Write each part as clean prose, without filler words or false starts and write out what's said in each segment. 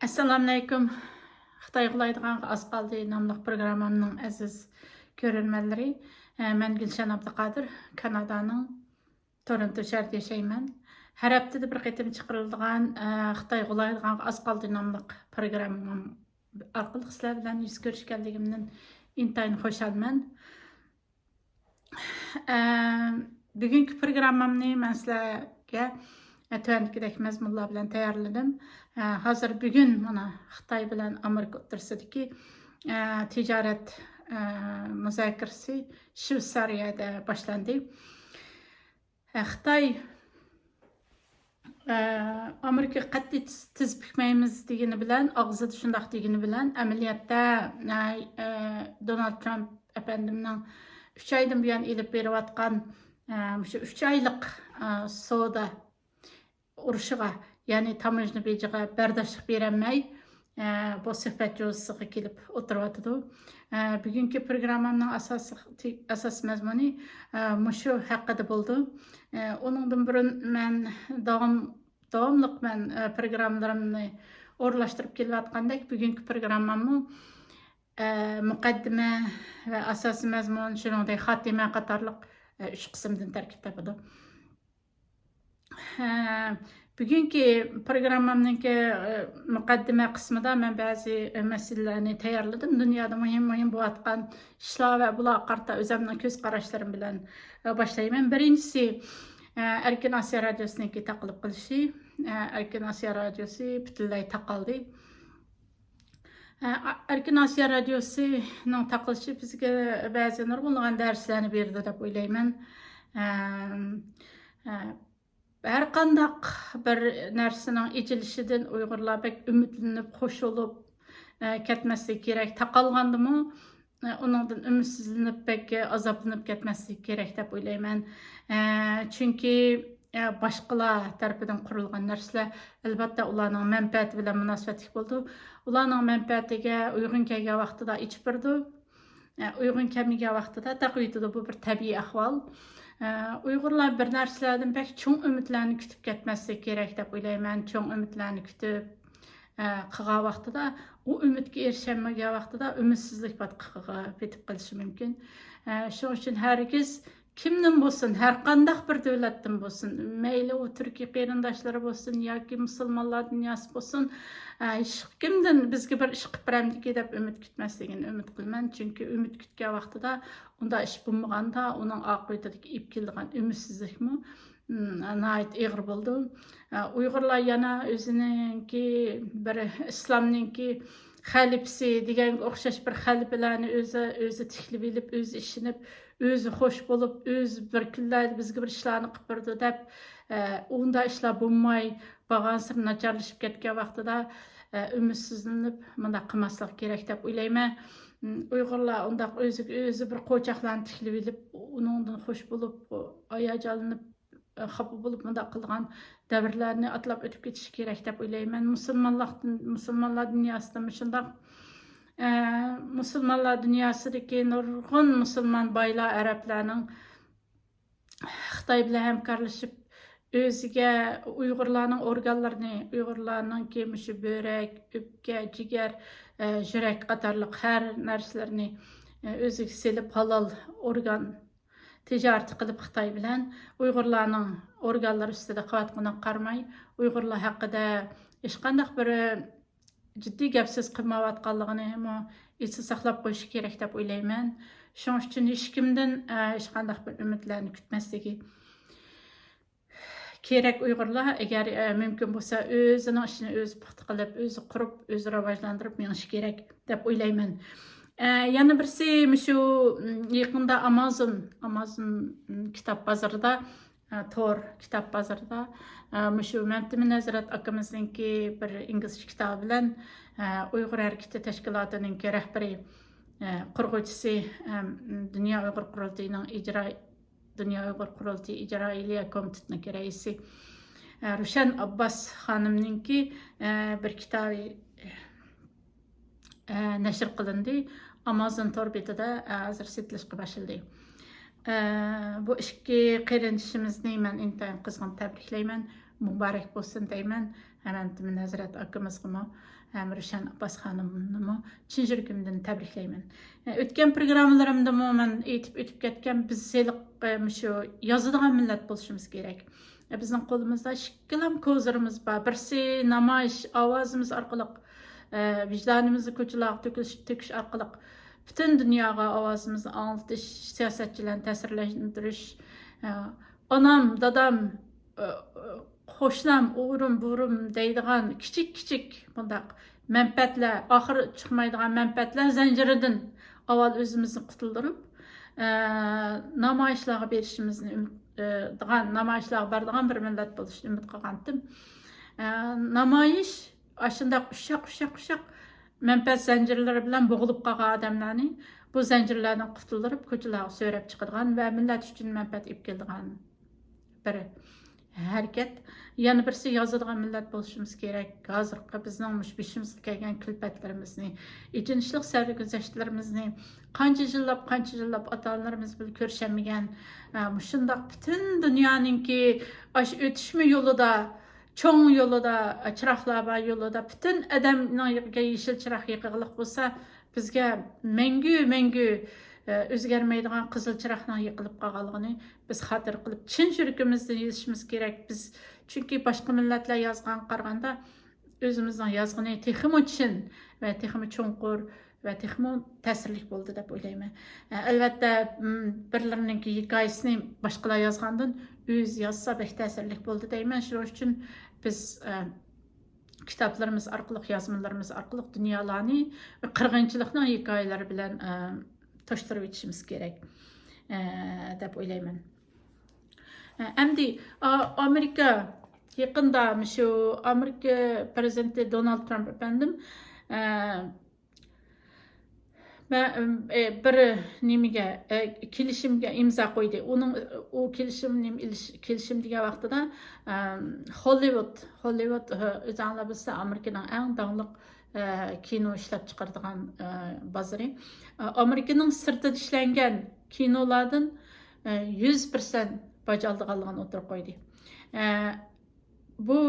Assalamu alaykum. Xitoy qılaydigan az qaldı namlıq proqramımның əziz görürmənləri. Mən Gülşən Abduqadir, Kanadaның Toronto şəhərində yaşayman. Hər həftədə bir qitim çıxırıldığan Xitoy qılaydigan az qaldı namlıq proqramım arqılıq sizlər bilan yüz görüşkənligimdən intayın xoşalman. Bugünkü proqramımni mən sizlərə tövəndikidək məzmunlar bilan tayarladım. Hazır bugün mana Xitoy bilan Amerika o'rtasidagi tijorat muzokirasi Shveysariyada boshlandi. Xitoy Amerika qat'iy tiz bukmaymiz degani bilan, og'zida shundoq degani bilan, amaliyotda Donald Trump efendimning 3 oydan buyon elib berayotgan shu 3 oylik savdo urushiga, ya'ni tamojna bejiga bardoshlik berolmay bu suhbat jo'zisiga kelib o'tiryotdi. Bugungi programmamning asos mazmuni shu haqida bo'ldi. Uningdan burun men davomliq men programmalarimni o'rlashtirib kelayotgandek, bugungi programmamni muqaddima va asosiy mazmun, shuningdek xotima qatorliq 3 qismdan tarkib topadi. Bugungi programmamning muqaddima qismida men ba'zi masalalarni tayyorladim. Dunyoda muhim bo'layotgan ishlar va bular qarta o'zimning ko'z qarashlarim bilan boshlayman. Birinchisi Erkin Osiyo radiosiniki taqilib qilishi. Erkin Osiyo radiosi butunlay taqaldi. Erkin Osiyo radiosining taqilishi bizga ba'zi nurg'unlagan darslarni berdi deb o'ylayman. Her qandaq bir narsaning ejilishidan Uyg'urlar bek umidlanib, qo'shilib ketmaslik kerak. Taqalgandimi, uningdan umidsizlanib, bek azoblanib ketmaslik kerak deb o'ylayman. Chunki boshqalar tarafidan qurilgan narsalar albatta ularning manfaati bilan munosabatli bo'ldi. Ularning manfaatiga uyg'un kelgan vaqtida ichib birdi. Uyg'un kelmagan vaqtida taqiydi. Bu bir tabiiy ahvol. Uyg'urlar bir narsalardan pek cho'ng umidlarni kutib ketmaslik kerak deb o'ylayman. Cho'ng umidlarni kutib qilgan vaqtida, u umidga erishamagan vaqtida umidsizlik botqiga petib qolishi mumkin. Shuning uchun hargiz kimdan bo'lsin, har qanday bir davlatdan bo'lsin, mayli u Turkiya qarindoshlari bo'lsin yoki musulmonlar dunyosi bo'lsin, hech kimdan bizga bir ish qilib beramdiki deb umid kutmasligini umid qilaman. Chunki umid kutgan vaqtida unda ish bo'lmaganda uning oqibatidagi ib kelgan umidsizlikmi nihoyat og'ir bo'ldi. Uyg'urlar yana o'zininki bir islomninki xalifasi degan o'xshash bir xalifalarni o'zi tiklib olib, o'zi ishinib, o'zi xo'sh bo'lib, o'zi bir kunlar bizga bir ishlarni qilib berdi deb unda ishlar bo'lmay bo'lgan sir nacharlashib ketgan vaqtida umidsizlanib bunda qilmaslik kerak deb o'ylayman. Uyg'urlar undaq o'zi bir qo'chaqlarni tiklib olib, uningdan xo'sh bo'lib, hayajonlanib, xafa bo'lib bunda qilgan davrlarni atlab o'tib ketishi kerak deb o'ylayman. Musulmonlar dunyosida shundoq musulmonlar dunyosidagi nurg'un musulmon boylar arablarning Xitoy bilan hamkorlashib o'ziga Uyg'urlarning organlarini, Uyg'urlarning kemishi, böbrek, o'pka, jigar, yurak qatorliq har narsalarni o'ziga selib halol organ tijorat qilib Xitoy bilan Uyg'urlarning organlari ustida qilayotganiga qaramay, Uyg'urlar haqida hech qanday bir jiddiy gap so'z qilmayotganligini esda saqlab qo'yish kerak deb o'ylayman. Shuning uchun hech kimdan hech qanday bir umidlarni kutmasligi kerak. Uyg'urlar agar mumkin bo'lsa o'zining ishini o'zi puxta qilib, o'zi qurib, o'zi rivojlantirib menishi kerak deb o'ylayman. Yana birisi shu yaqinda Amazon kitob bozorida, Tor kitob bozorida shu Mamtimin Nazorat akamizningki bir inglizcha kitobi bilan Uyg'ur harakati tashkilotining rahbari, qurg'uvchisi, Dunyo Uyg'ur qurultiyi ijroiya komitetining raisi Rushan Abbas xonimningki bir kitobi nashr qilindi. Amazon Tor betida hozir sotilishga boshlandi. Bu ikki qarindishimizni men intayin qizg'in tabriklayman. mübarek bolsun deyman. Həmən Həzrət akımızgımı, həm Rüşən Abbas xanımnımı çin yürəkimdən təbriklayman. Ötken programmalarımda mən aytib ötüb ketken biz şu yazıdığan millət boluşumuz gerek. Bizning qo'limizda ikkilam ko'zlarimiz bor. Birsi namoyish ovozimiz orqali vijdonimizni ko'chalarga to'kish orqali butun dunyoga ovozimizni anglatish, siyosatchilarni ta'sirlantirish, onam, dadam, qo'shnim, o'g'rim, burim deydigan kichik bundaq manfaatlar, oxiri chiqmaydigan manfaatlar zanjiridan avval o'zimizni qutuldirib, namoyishlarga berishimizni namoyishlarga boradigan bir millat bo'lishni umid qilgandim. Namoyish shundoq ushaq manfaat zanjirlari bilan bo'g'ilib qolgan odamlarni bu zanjirlardan qutuldirib ko'chalarga so'rab chiqadigan va millat uchun manfaat olib keladigan bir harakat. Yana birisi yozadigan millat bo'lishimiz kerak. Hozirgi bizning başımızga kelgan kulfatlarimizni, ichinishlik sarguzashtlarimizni qancha yillab ota-onalarimiz bilan ko'rishmagan, shundoq butun dunyoninki o'tishma yo'lida, cho'ng yo'lida, chiroqlar bor yo'lida butun odamlarga yeshil chiroq yiqiliq bo'lsa, bizga mangu o'zgarmaydigan qizil chiroqning yiqilib qolganligini biz xotir qilib chin yuragimizdan yozishimiz kerak. Biz chunki boshqa millatlar yozgan qaraganda o'zimizning yozgani texmi chin va texmi cho'nqur va texmi ta'sirli bo'ldi deb o'ylayman. Albatta birlarining hikoyasini boshqalar yozgandan o'z yozsa bek ta'sirli bo'ldi deyman. Shuning uchun biz kitoblarimiz orqali, yozmalarimiz orqali dunyolarni qirg'inchilikning hikoyalari bilan to'shtirib o'tishimiz kerak deb o'ylayman. Endi Amerika yaqinda shu Amerika prezidenti Donald Trump efendim bir nimaga kelishimga imzo qo'ydi. U kelishim degan vaqtida Hollywood o'zinglar bilsa Amerikaning eng davomli kino ishlab chiqaradigan bozori. Amerikaning sirtida ishlangan kinolardan 100% bajardiganligini o'tirib qo'ydi. Bu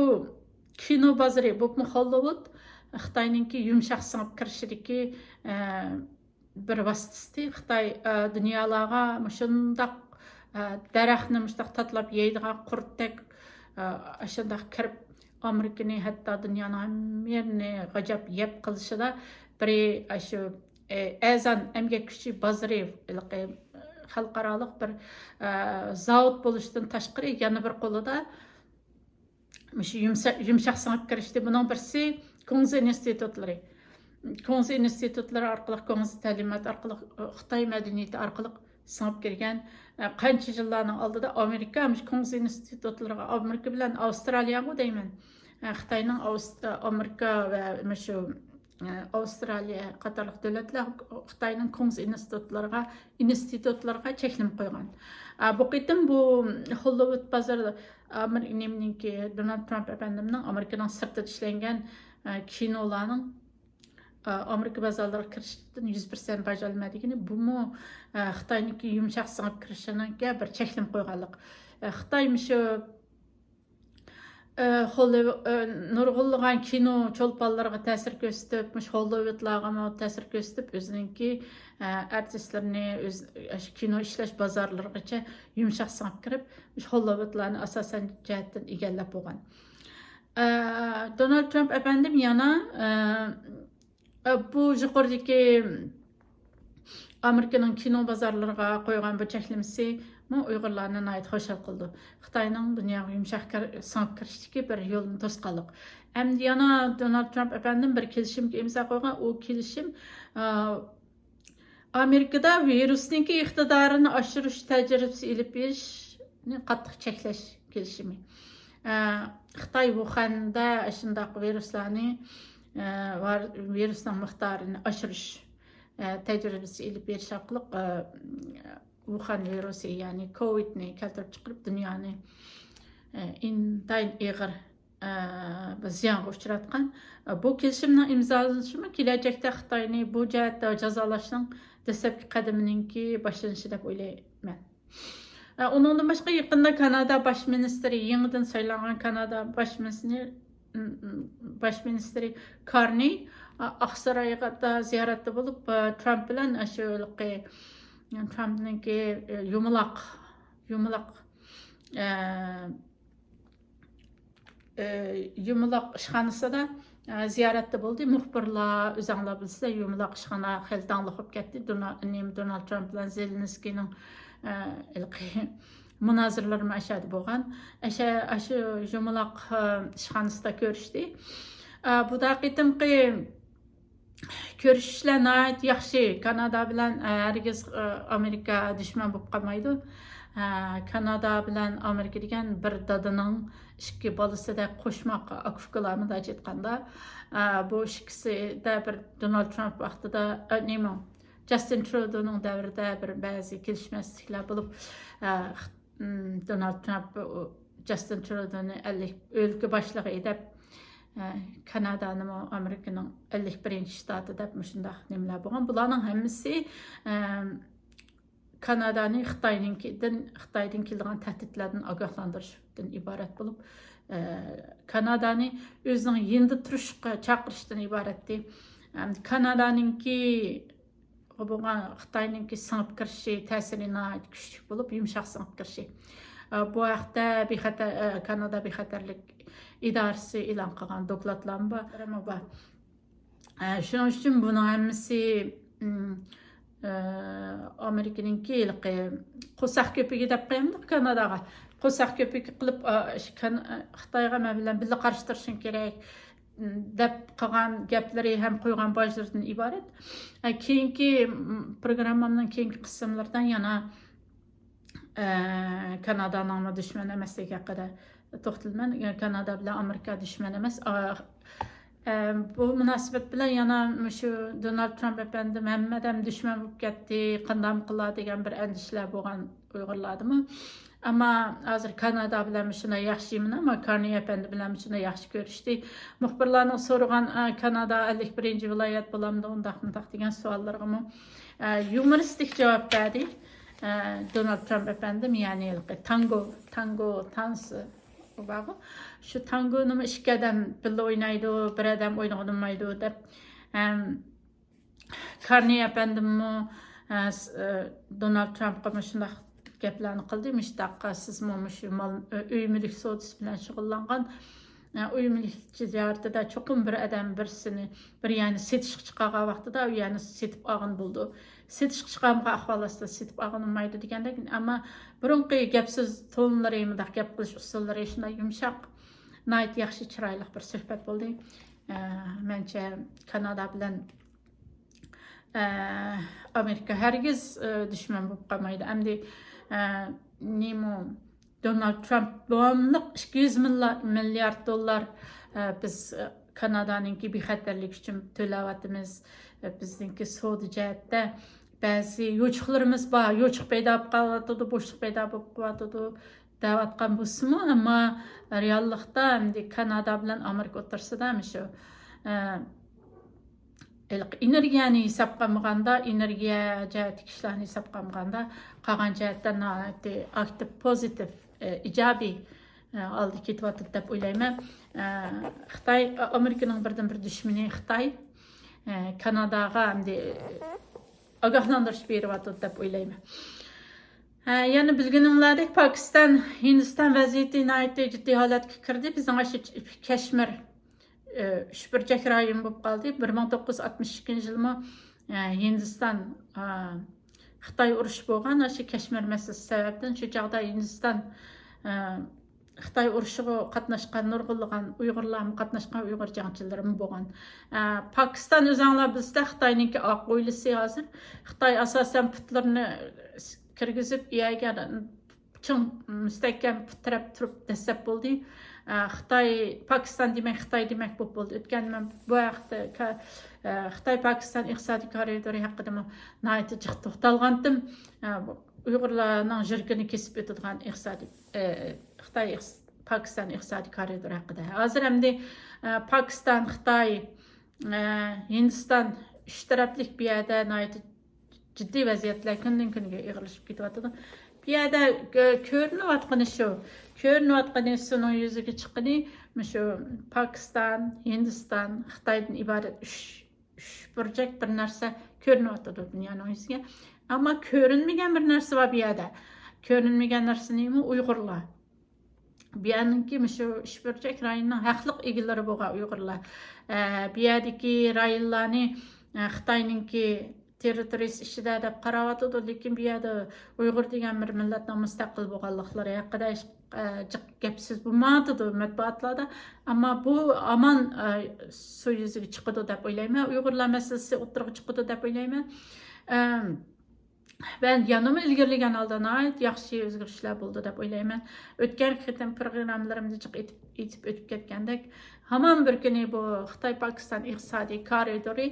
kino bozori, bu Hollywood Xitoyninki yumshoq singib kirishidagi bir vositasi. Xitoy dunyolarga shundoq daraxtni mushtaq tatlab yeydigan qurtdek shundoq kirib Amerikani hatto dunyoning yerini g'ajab yeb qilishida bir shu azon emgak kuchi bozori xalqaroliq bir zavod bo'lishdan tashqari yana bir qo'lida shu yumshoq singib kirishdi. Buning birisi Konzi institutlari orqali, Konzi ta'limot orqali, Xitoy madaniyati orqali singib kirgan qancha yillarning oldida Amerika Konzi institutlariga, Amerika bilan Avstraliyaga deyman, Xitoyning Amerika va shu Avstraliya qatorliq davlatlar Xitoyning Konzi institutlariga cheklanib qo'ygan. Bu qitim bu Hollywood bozorida Donald Trump efendimning Amerikaning sirtida ishlangan kinolarning Amerika bozorlariga kirishdan 100% bajarilmadigini, bu Xitoyniki yumshoq singib kirishiniga bir cheklanib qo'yganlik. Xitoy shu nurg'unlagan kino cho'lponlarga ta'sir ko'rsatib, Hollywoodlarga ta'sir ko'rsatib, o'zininki artistlarni kino ishlash bozorlarigacha yumshoq singib kirib, Hollywoodlarni asosan jihatdan egallab bo'lgan. Donald Trump efendim yana bu yuqoridagi Amerikaning kino bozorlariga qo'ygan bu cheklimasi Uyg'urlarni nayt xo'shal qildi. Xitoyning dunyoga yumshoq singib kirishdagi bir yo'lni to'sqanlik. Endi yana Donald Trump efendim bir kelishimga imzo qo'ygan. U kelishim Amerikada virusning iqtidorini oshirish tajribasi ilib berishni qattiq cheklash kelishimi. Xitoy Wuhanda shundoq virusning miqdorini oshirish tajribasi ilib berish orqali Wuhan virusi, ya'ni Covid'ni keltirib chiqarib dunyoni intayin ig'ir ziyonga uchratgan. Bu kelishimning imzolanishi kelajakda Xitoyni bu jihatda jazolashning dastlabki qadamininki boshlanishi deb o'ylayman. Onundan başqa yaqında Kanada baş ministri, yenidən saylanğan Kanada baş ministri Carney Aqsarayğa da ziyaretdə olub Trump bilan aşıqı Trump'nınki yumulaq işxanası da ziyaretdə oldu. Muxbirlar özənglər bilsə yumulaq işxana xel danlıq getdi. Donald Trump bilan Zelenskiyning münazirələri məşədi bolğan. Aşı yumulaq işxanasında görüşdü. Bu da qitimqi görüşlər nəhayət yaxşı. Kanada bilan hərgiz Amerika düşmən bo'lib qolmaydi. Kanada bilan Amerika degan bir dadining ikki bolasida qo'shmoq akufkalarni aytganda bu ikkisida bir Donald Trump vaqtida nima Justin Trudeau'nun davrida bir ba'zi kelishmasliklar bo'lib Donald Trump Justin Trudeau'ni o'lka boshlig'i edib Kanada'nın Amerika'nın 51. ştatı deb shundaq nimalar bo'lgan. Bularning hammasi Kanadani Xitoydan kelgan tahdidlardan ogohlantirishdan iborat bo'lib, Kanadani o'zining yendi turishga chaqirishdan iboratdi. Kanadaninki bo'lgan Xitoyninki singib kirishi ta'siri kuchli bo'lib, yumshoq singib kirishi. Bu haqda Kanada bexatarlik idorasi e'lon qilgan dokladlar bor. Shuning uchun buning hammasi Amerikaninki qo'saq ko'pigi deb qo'yamiz Kanadaga. Qo'saq ko'pigi qilib Xitoyga men bilan birga qarshi turishing kerak deb qilgan gaplari ham qo'ygan bojlardan iborat. Keyingi programmamning keyingi qismlaridan yana Kanadaning dushman emasligi haqida to'xtalman. Kanada bilan Amerika dushman emas. Bu munosabat bilan yana shu Donald Trump efendim hammadan dushman bo'lib ketdi, qanday qiladi degan bir andishlar bo'lgan Uyg'urlardimi? Ammo hozir Kanada bilan shuna yaxshimi, ammo Carney efendi bilan shuna yaxshi ko'rishdi. Muxbirlarning so'ragan Kanada 51 viloyat bo'lamdi, undaq degan savollarga yumoristik javob berdi. Donald Trump efendim yani tango tansı bağı şu tangonun ikki adam birga o'ynaydi, bir adam o'ynag'olmaydi deb Carney efendim Donald Trumpga shunday gaplarni qildi. Mishdaqqa siz uy mulk savdosi bilan shug'ullangan uy mulk tijoratida cho'qim bir adam birsini bir yani setishga chiqqan vaqtida u yani setib olgan bo'ldi. Setishga chiqqan ahvolda setib olganmaydi degandek, ammo burunqi gapsiz tonlari, mundaq gap qilish usullari shunday yumshoq, nayt yaxshi chiroyli bir suhbat bo'ldi. Mencha Kanada bilan Amerika hargiz dushman bo'lib qolmaydi. Endi Donald Trump davomli 200 milyard dollar biz Kanadaninki bexatarlik uchun to'layapmiz. Bizningki savdo jihatda ba'zi yo'chiqlarimiz bor, yo'chiq paydo bo'lib qoladi, bo'shliq paydo bo'lib qoladi deyotgan bo'lsa-mu, ammo reallikda endi Kanada bilan Amerika o'rtasida shu energiyani hisob qilmaganda, energiya jihatdagi ishlarni hisob qilmaganda qolgan jihatdan aktiv, pozitiv, ijobiy oldi ketyapti deb o'ylayman. Xitoy Amerikaning birdan bir dushmani Xitoy. Kanadaga endi ogohlantirish beryapti deb o'ylayman. Yana bilganinglardek Pokiston, Hindiston vaziyati nihoyatda jiddiy holatga kirdi. Bizning Kashmir shpirchak rayon bo'lib qoldi. 1962-yilmi Hindiston Xitoy urushi bo'lgan, o'sha Kashmir masalasi sababdan shu chaqda Hindiston Xitoy urushiga qatnashgan nurg'unlagan Uyg'urlar qatnashgan Uyg'ur jangchilarim bo'lgan. Pokiston o'zinglar bizda Xitoyninki oq o'ylisi hozir. Xitoy asosan putlarni kirgizib, iyaga ching mustahkam putrab turib dastlab bo'ldi. Xitoy Pokiston demak Xitoy demak bo'ldi. O'tgan men bu vaqtda Xitoy Pokiston iqtisodiy koridori haqida nihoyatda jiq to'xtalgandim. Uyg'urlarning jirkini kesib o'tadigan iqtisodiy Xitoy Pokiston iqtisodiy koridori haqida. Hozir endi Pokiston, Xitoy, Hindiston uch taraflik bir yerda nihoyatda jiddiy vaziyatlar kundan kunga og'irlashib ketyapti. Bu yerda ko'rinayotgani shu. Ko'rinayotgani şunun yuziga chiqqani shu Pokiston, Hindiston, Xitoydan iborat 3 burchak bir narsa ko'rinayotdi dunyoning yuziga. Ammo ko'rinmagan bir narsa bor bu yerda. Ko'rinmagan narsa nima? Uyg'urlar. Bu yerdagi shu 3 burchak rayonning haqliq egalari bo'lgan Uyg'urlar. Bu yerdagi rayonlarni Xitoyninki territoriyasi ichida deb qarayotdi, lekin bu yerda Uyg'ur degan bir millatning mustaqil bo'lganliklari haqida jiq gapsiz bo'lmadi matbuotlarda. Ammo bu aman suv yuziga chiqadi deb o'ylayman. Uyg'urlar masalasi o'tirg'i chiqadi deb o'ylayman. Ben yanıma ilgiligen aldığına yaxşı özgürlükler buldu dep o'ylayman. O'tgan qitim programmalarımda chiq etib o'tib ketgandek, hamon bir kuni bu Xitoy-Pokiston iqtisodiy koridori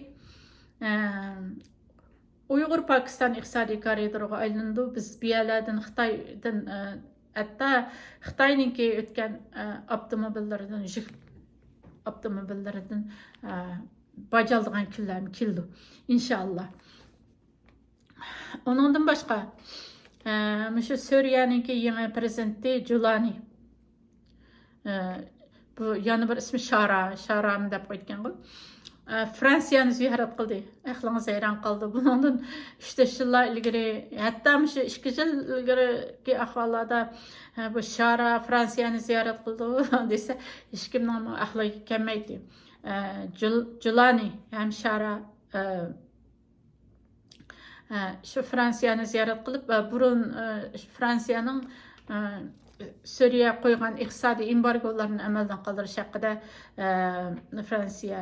Uyg'ur-Pokiston iqtisodiy koridoriga aylandi. Biz bu yerlardan Xitoydan hatta Xitoyninki o'tgan avtomobillardan yuk avtomobillaridan bajaldigan kunlar keldi. İnşallah. Onundan başqa şu Suriye'ninki yeni prezidenti Julani. Bu yana bir ismi Sharam deb qo'ygan qo'y. Fransiyani ziyorat qildi. Aqlingiz hayron qoldi. Bundan 3 yillar ilgari, hatto shu 2 yil ilgarigi ahvollarda bu Shara Fransiyani ziyorat qildi desa, hech kimning aqli kelmaydi. Julani ham Shara şu Fransiyani ziyorat qilib, burun Fransiyaning Suriye qo'ygan iqtisodiy embargolarni amaldan qoldirish haqida Fransiya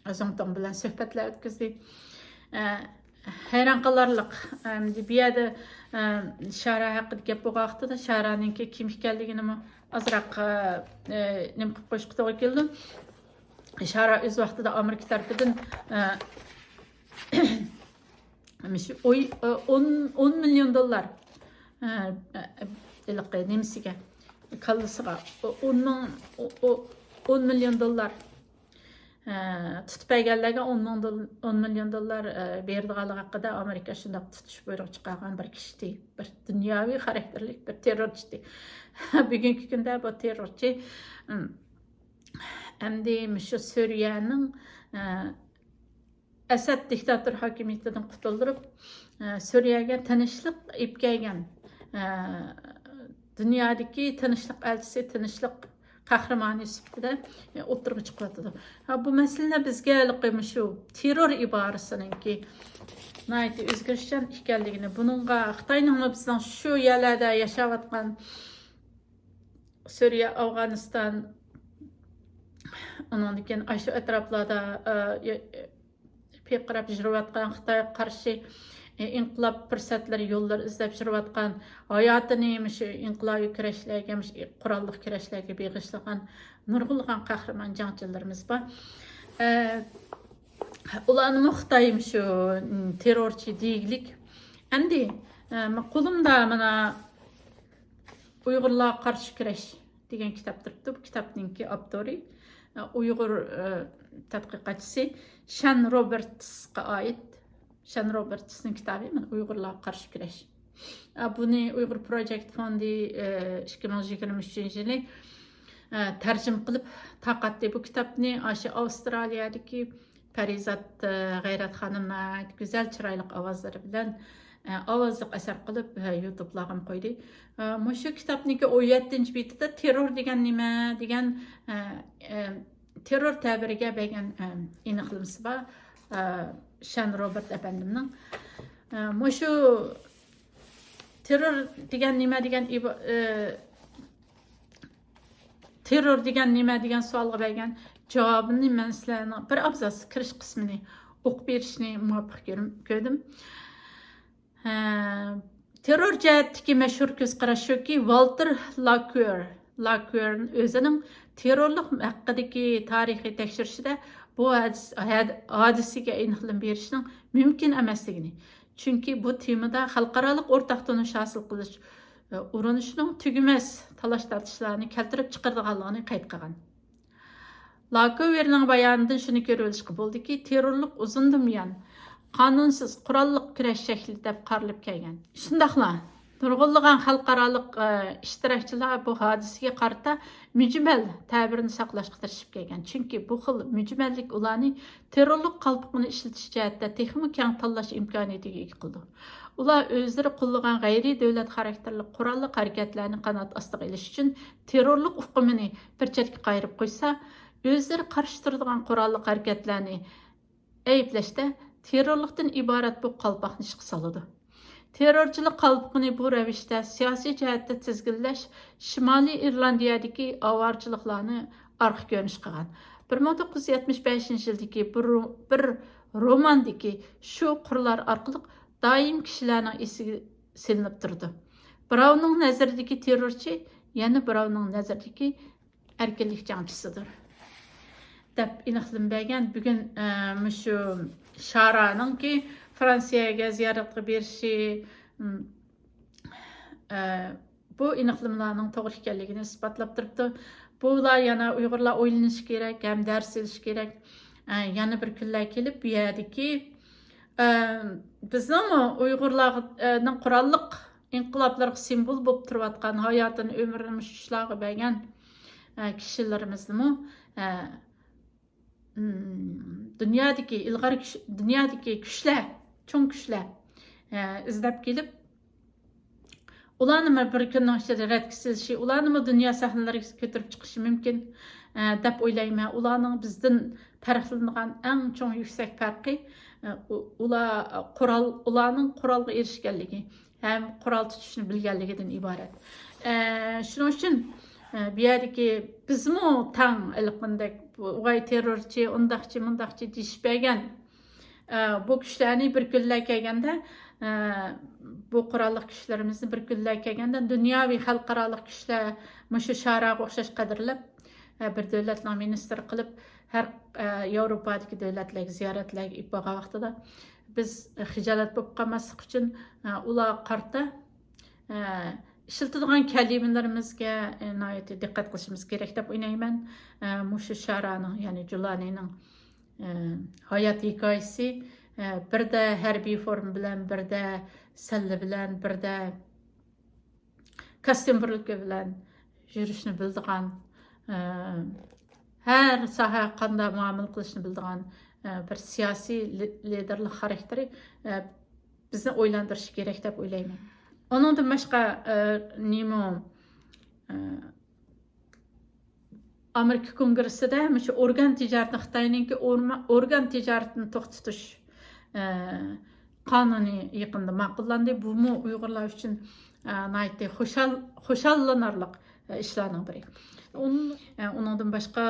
Washington bilan suhbatlar o'tkazdi. Hayron qolarliq. Bu yerda Shara haqida gap bo'lgan vaqtida Sharaninki kim ekanligini ozroq nima qilib qo'yishga to'g'ri keldi. Shara o'z vaqtida Amerika tarafidan 10 milyon dolar nemisiga kallasiga 10 milyon dolar tutib berganlarga 10 milyon dolar berdiganligi haqida Amerika shunday tutish buyrug'i chiqargan bir kishi, bir dunyoviy xarakterlik bir terrorchi. Bugungi kunda bu terrorchi endi shu Suriyaning Əsəd diktator hakimiyyətindən qutuldurup Suriye'ye tinchlik ip kelgan dünyadaki tinchlik elchisi, tinchlik qahramoni sifatida o'tirg'i chiqyapti. Bu masala bizga shu terror iborasininki nayt o'zgarishchan ekanligini, buningga Xitoyning bizning shu yerlarda yashayotgan Suriye, Afg'oniston, ondan keyin shu atroflarda peyqirab jirayotgan Xitoyga qarshi inqilob fursatlari yo'llar izlab jirayotgan hayotini shu inqilobiy kurashlarga, qurolli kurashlarga beg'ishlagan nurg'ulg'an qahramon jangchilarimiz bor. Ularni Xitoy shu terrorchi deylik. Endi qo'limda mana Uyg'urlarga qarshi kurash degan kitob turibdi. Bu kitobningki avtori Uyg'ur tadqiqotchisi Shan Robertsga ait. Shan Robertsning kitobi Uyg'urlarga qarshi kurash. Buni Uyg'ur Project Fondi 2023-yili tarjim qilib taqatdi. Bu kitobni shu Avstraliyadagi Parizat G'ayrat xonim go'zal chiroyli ovozlari bilan ovozliq asar qilib YouTube'larga qo'ydi. Shu kitobniki 17-betida terror degan nima degan terror ta'biriga bergan aniqlamasi bor. Shan Robert efendimning shu terror degan nima degan terror degan nima degan savolga bergan javobini men sizlarga bir abzas kirish qismini o'qib berishni muvaffaq ko'rdim. Terror jihatdagi mashhur ko'zqarash shuki, Walter Laqueur o'zining terrorlik haqidagi tarixiy tekshirishida bu hadisiga aniqlik berishning mumkin emasligini, chunki bu temada xalqaroliq o'rtaq tonish hosil qilish urinishining tugamas talash-tortishlarni keltirib chiqarganligini qayd qilgan. Laqueurning bayonidan shuni ko'rib olishga bo'ldiki, terrorlik uzundan buyon qonunsiz qurolli kurash shakli deb qaralib kelgan. Shundaqla Nurg'unlagan xalqarалық ishtirokchilar bu hodisaga qarata mücmel ta'birini saqlashga tirishib kelgan. Chunki bu xil mücmellik ularni terrorlik qalbiqini ishlatish jihatda texmi keng tanlash imkoniyatiga ega qildi. Ular o'zlari qo'llagan g'ayriy davlat xarakterli qurolli harakatlarni qanot ostiga ilish uchun terrorlik uqumini bir chetga qayirib qo'ysa, o'zlari qarshi turadigan qurolli harakatlarni ayblashda terrorlikdan iborat bu qalpoqni ishga soladi. Terrorchilik qalbiqini bu ravishda siyosiy jihatda tizginlash Shimoliy Irlandiyadagi avorchiliklarni orqa ko'rinish qilgan. 1975-yildagi bir romandagi shu qurlar orqali doim kishilarning esiga silinib turdi. Birovning nazaridagi terrorchi yana birovning nazaridagi erkinlik jangchisidir. Deb aniqlanmagan bugun shu Sharaningki Fransiyaga ziyoratga berishi bu aniqlanmalarning to'g'ri ekanligini isbotlab turibdi. Bular yana Uyg'urlar o'ylanishi kerak, ham dars olish kerak. Yana bir kunlar kelib bu yerdagi bizning Uyg'urlarning qurolliq inqiloblarga simbol bo'lib turayotgan hayotini, umrini shularga bergan kishilarimizni dünyadaki ilgari dünyadaki kuchlar, cho'ng kuchlar izlab kelib, ularni bir kunning ichida radga silishi, ularni dunyo sahnalariga ko'tarib chiqishi mumkin deb o'ylayman. Ularning bizdan farqlanadigan eng cho'ng yuksak farqi ularning qurolga erishganligi ham qurol tutishni bilganligidan iborat. Shuning uchun bu yerdagi bizmi tang ilqindak vay terrorchi, undaqchi, mundaqchi deyishmagan bu kuchlarni bir kunlar kelganda bu qurolli kuchlarimizni bir kunlar kelganda dunyoviy xalqaro kuchlar mushu Sharaga o'xshash qadrlab bir davlatlar ministri qilib har Yevropadagi davlatlarga ziyoratlarga ib borgan vaqtida biz xijolat bo'lib qolmaslik uchun ular qarta ishlatadigan kalimalarimizga diqqat qilishimiz kerak deb o'ylayman. Mushu Sharaning, ya'ni Julanining hayot hikoyasi birda harbiy form bilan, birda salla bilan, birda kostyumburligi bilan yurishni bildigan, har soha qanday muomala qilishni bildigan bir siyosiy liderlik xarakteri bizni o'ylantirishi kerak deb o'ylayman. Onundan başqa Amerika Kongressida shu organ tijoratini Xitoyninki organ tijoratini to'xtatish qonuni yaqinda ma'qullandi. Bu Uyg'urlar uchun naytli xo'shallanarli ishlarning biri. Onundan başqa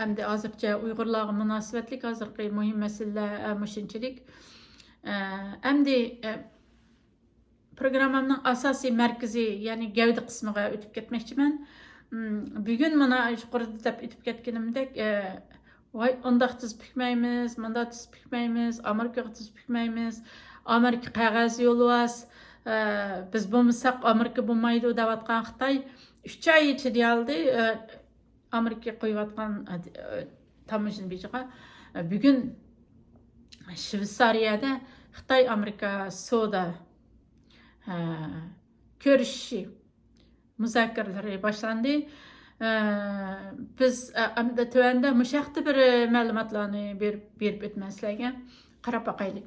endi hozircha Uyg'urlarga munosabatli hozirgi muhim masalalar mushunchalik. Endi programmamning asosiy markazi, ya'ni gavda qismiga o'tib ketmoqchiman. Bugun mana yuqorida deb aytib ketganimdek, voy undaq tuzib bitmaymiz, mundaq tuzib bitmaymiz, Amerikaga tuzib bitmaymiz, Amerika qog'oz yo'lvas, biz bo'lmasak Amerika bo'lmaydi deyotgan Xitoy 3 oy ichida oldi Amerikaga qo'yayotgan tamojin bejiga bugun Shveysariyada Xitoy Amerika savdo ko'rishi muzokaralari boshlandi. Biz tuvanda mushaqda bir ma'lumotlarni berib o'tmaslarga qarab boqaylik.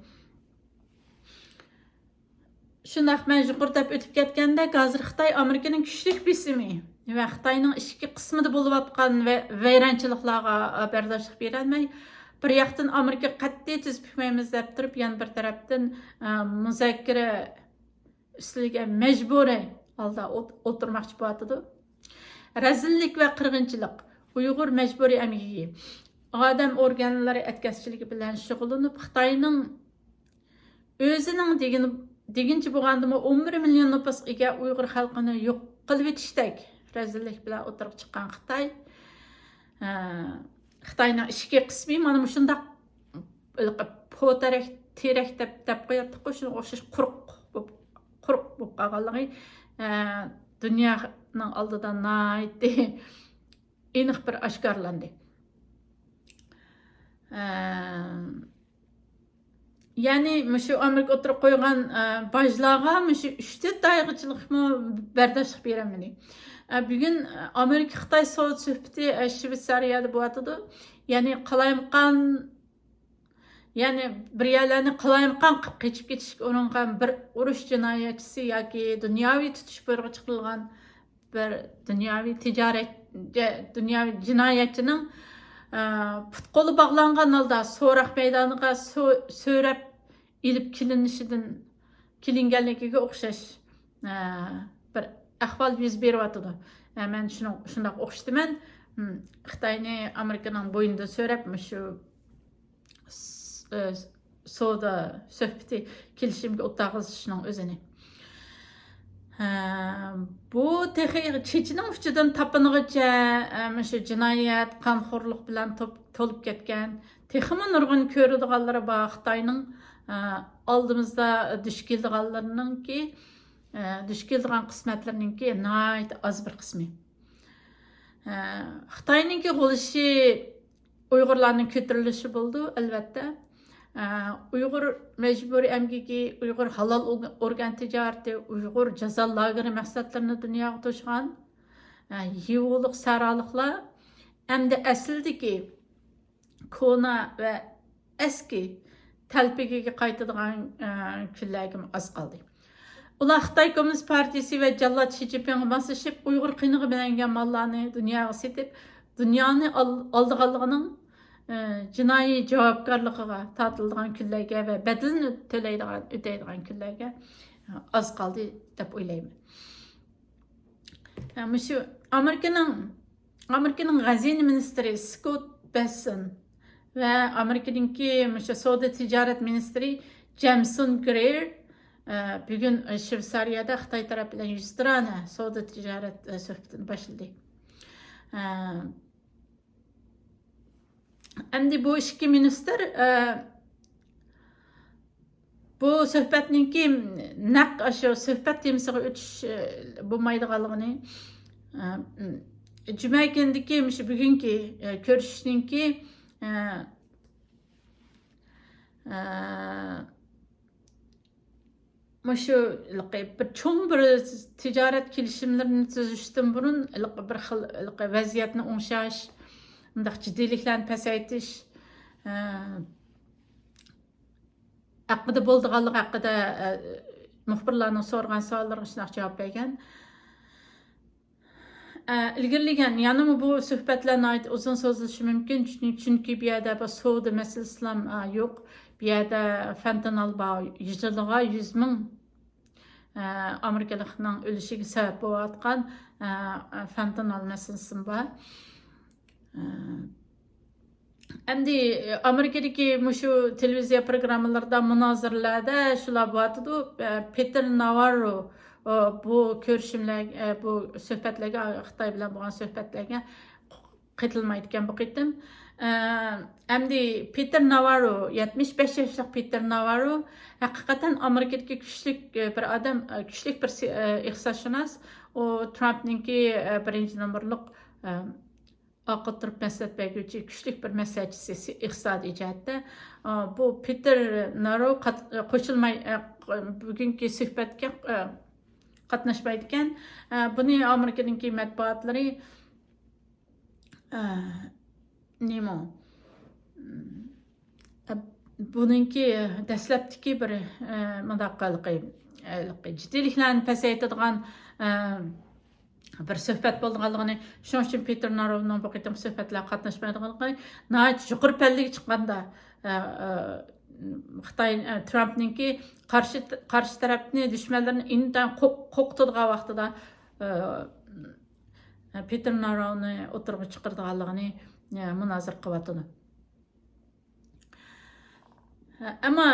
Shundoq men yuqorida o'tib ketganda hozir Xitoy Amerikaning kuchli bisimi va Xitoyning ichki qismida bo'layotgan vayronchiliklarga bardoshlik berolmay, bir yoqdan Amerika qat'iy tuzib bitmaymiz deb turib, yana bir tarafdan muzokara ustiga majburiy holda o'tirmoqchi bo'lyapti. Razillik va qirg'inchilik, Uyg'ur majburiy amaliy odam organlari atkazchiligi bilan shug'ullanib, Xitoyning o'zining deginchi bo'lgandimi 11 million nopasga ega Uyg'ur xalqini yo'q qilib etishdek razillik bilan o'tirib chiqqan Xitoy, Xitoyning ichki qismi mana shundoq po'tarak terak deb qo'yapti, shunga o'xshash quruq bo'lib qolganligi dunyoning oldida aniq bir oshkorlandi. Yani şu Amerika oturup koygan bajlarga şu 3-4 aygıçılıkmı berdaşlık beremeli. Bugün Amerika Xitay soğut söhbeti Şveysariyada boğatıdı. Yani qalayımqan bir yerlerni qalayımqan qıp keçip ketişik onunğa bir uruş cinayetçisi yoki dunyoviy tutish bo'yicha chiqilgan bir dunyoviy tijorat dunyoviy jinoyatchining put qo'li bog'langan holda so'roq maydoniga so'rab ilib kelinganligiga o'xshash bir ahvol yuz beryotidi. Men shundoq o'xshayman. Xitoyni Amerikaning bo'yinida so'rab shu savdo söhbeti kelishimga o'tag'izishning o'zini. Bu texi Çeçinin uçudan tapınğıca şu cinayet, qanxorluq bilan tolup ketken, teximi nurgun körüdüğalları bağ Xitayning aldığımızda düş keldiğallarının ki düş keldiğan qismatlarının ki nayt az bir qismi. Xitayning ki qo'lishi Uyg'urlarning ko'tarilişi bo'ldi, albatta. Uyg'ur mecburi emgiki, Uyg'ur halal organ ticareti, Uyg'ur jazo lageri maqsadlarini dunyoga to'shgan yevliq saralıqlar hamda aslidagi kona va eski talpigiga qaytadigan kunlarga oz qoldi. Ular Xitoy Kommunist Partiyasi va Jallod Shi Jinpingga moslashib, Uyg'ur qiyinligi bilan kelgan mollarni dunyoga setib, dunyoni oldiganligining jinoiy javobgarligiga tortiladigan kunlarga va bedelini ödeydigan kunlarga oz qoldi deb o'ylayman. Shu Amerikaning G'azini ministri Scott Bessent va Amerikaninki savdo tijorat ministri Jameson Greer bugün Shveysariyada Xitoy taraf bilan 100 tirana savdo tijorat suhbatini boshladi. Endi bu iki minister bu söhbetninki naq şu söhbet temsiga o'tish bo'lmaydiganligini juma kundagi bugungi ko'rishishninki şu bir cho'ng bir tijorat kelishimlarini tuzishdan burun bir xil vaziyatni o'ngshash, undaq jiddiyliklarni pasaytish haqida bo'ldiganligi haqida muxbirlarning so'ragan savollariga shunday javob bergan. İlgirligan yana bu suhbatlarni uzun so'zlashi mumkin, chunki bu yerda bu savdo masalasi ham yo'q. Bu yerda fentanyl bor, yuzliga 100 ming Amerikalikning o'lishiga sabab bo'layotgan fentanyl masalasi bor. Endi Amerikadagi şu televiziya programmalarida munoziralarda shular bo'tadi. Peter Navarro bu ko'rishimlar, bu suhbatlarga, Xitoy bilan bo'lgan suhbatlarga qatilmaydi ekan bu qitim. Endi Peter Navarro, 75 yoshlik Peter Navarro haqiqatan Amerikadagi kuchlik bir odam, kuchlik bir iqtisodshunos. O Trumpninki birinchi nomorliq oqtirib maslahat berguvchi kuchlik bir maslahatchisi iqtisodiy jihatda. Bu Peter Navarro qo'shilmay bugungi suhbatga qatnashmaydi ekan. Buni Amerikaning matbuotlari nima buningki dastlabdiki bir mudaqqiqi jiddiyliklarni pasaytiradigan bir suhbat bo'lganligini, shuning uchun Peter Narovning bu qitim suhbatlarga qatnashmaydiganligi, nəhayət yuqori pallaga chiqqanda Xitoy Trumpninki qarshi tarafni dushmanlarni indan qo'qitadigan vaqtida Peter Narovni o'tirg'i chiqardiganligini munozir qilyotdi. Ama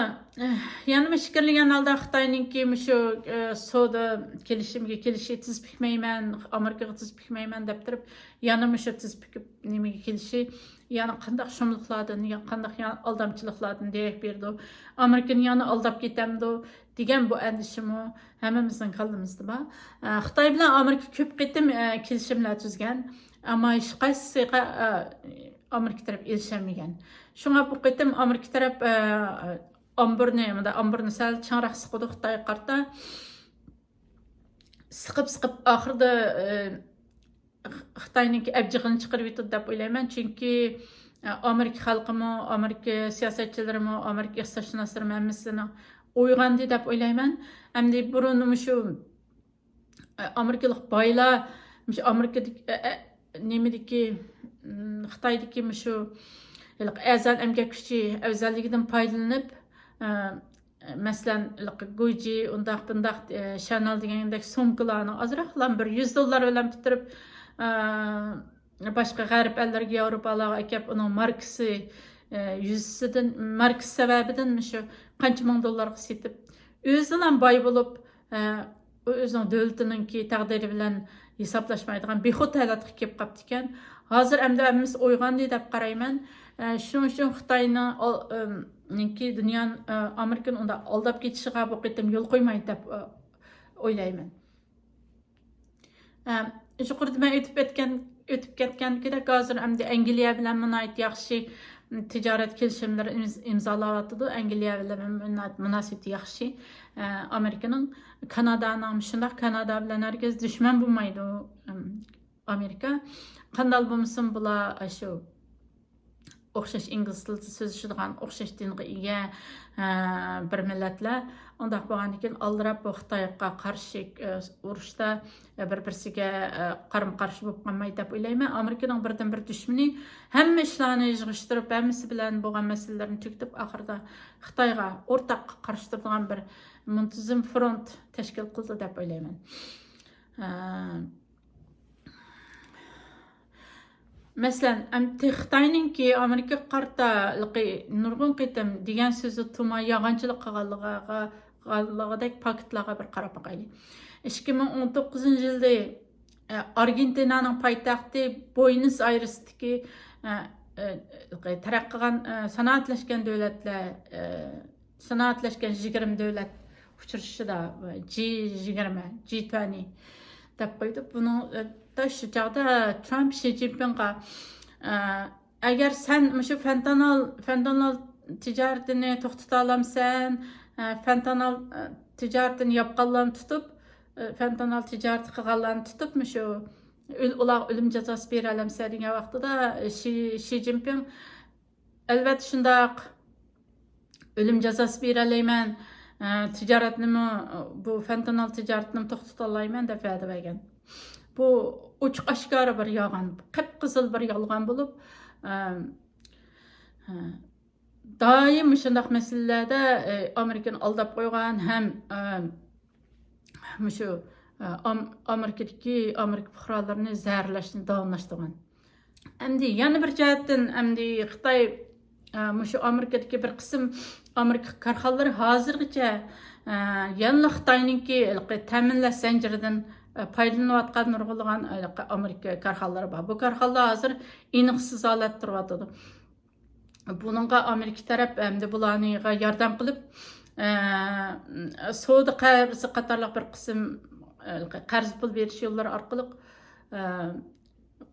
yana fikirlagan holda Xitoyninki shu savdo kelishimiga kelishi tiz pikmayman, Amerikaga tiz pikmayman deb turib, yana shu tiz pikib nimaga kelishi, yana qanday shumliqlardan, qanday aldamchiliklardan derak berdi. Amerikani yana aldab ketamdi degan bu andishimi hammamizning qalbimizda bor. Xitoy bilan Amerika ko'p qitim kelishimlar tuzgan, ammo hech qaysisiga Amerika taraf erishamagan. Şuna bu qitim Amerika taraf amburni sal çağıraq sıqıdı Xitay qarta sıqıp axırda Xitayning abjig'ini chiqarib yetdi deb o'ylayman. Chunki Amerika xalqimi, Amerika siyosatchilarimi, Amerika iqtisodshunaslarimi hammasini uyg'ondi deb o'ylayman. Hamda burun shu amerikalik boylar Amerikadagi nemadagi Xitoydagi shu azal emgak kuchi afzalligidan foydalanib masalan Gucci undaq bundaq Chanel degandek sumkalarni azroqlan bir $100 bilan bitirib başqa g'arb ellariga Yevropalarga akab uning markasi yüzüden markası sebebinden shu qancha ming dollarga setib o'zidan boy bo'lib o'zining davlatininki taqdiri bilan hisoblashmaydigan bexud holatga kelib qolibdi ekan. Hozir endi hammasi uyg'ondi deb qarayman. Shuning uchun Xitoyninki dunyoning Amerikani unda aldab ketishiga bu qitim yo'l qo'ymaydi deb o'ylayman. Yuqorida men o'tib ketgandek hozir endi Angliya bilan munoit yaxshi tijorat kelishimlari imzolayotdi. Angliya bilan munosabati yaxshi. Amerikaning Kanadaning shundoq Kanada bilan hargiz dushman bo'lmaydi Amerika. Qanday bo'lmasin bular shu o'xshash ingliz tilida so'zlashadigan o'xshash dinga ega bir millatlar. Undaq bo'lgandan keyin aldirab bu Xitoyga qarshi urushda bir-birsiga qarama-qarshi bo'lib qolmaydi deb o'ylayman. Amerikaning birdan-bir dushmani hamma ishlarni yig'ishtirib, hammasi bilan bo'lgan masalalarni tugitib, oxirida Xitoyga o'rtaq qarshi turadigan bir muntazam front tashkil qildi deb o'ylayman. Masalan, Xitoyninki Amerika qarta nurg'un qitim degan so'zi tuma yog'onchilik qilganligidek faktlarga bir qarab boqaylik. 2019-yilda Argentinaning poytaxti Buenos Airesdagi taraqqiygan sanoatlashgan davlatlar sanoatlashgan 20 davlat uchrashishida G20, G20 deb qo'ydi. Buni shu chog'da Trump Xi Jinpingga agar sen shu fentanyl tijoratini to'xtata olamsan, fentanyl tijoratini yopganlarni tutib, fentanyl tijorat qilganlarni tutib, shu ular o'lim jazosi bera olamsan degan vaqtida Xi Jinping albatta shundoq o'lim jazosi bera olmayman, tijoratnimi bu fentanyl tijoratini to'xtata olmayman deb va'da bergan. Bu ochiq oshkora bir yolg'on, qip-qizil bir yolg'on bo'lib, doim shunday masalalarda Amerikani aldab qo'ygan ham shu Amerika fuqarolarini zararlashni davomlashtirgan. Endi yana bir jihatdan Xitoy shu Amerikadagi bir qism Amerika korxonalari hozirgacha yana Xitoyninki ta'minlash zanjiridan foydalanayotgan nurg'ulg'an Amerika korxonalari bor. Bu korxonlar hozir aniqsiz holatda turibdi. Buningga Amerika taraf endi bularga yordam qilib, savdo qarzi qatorliq bir qism qarz pul berish yo'llari orqali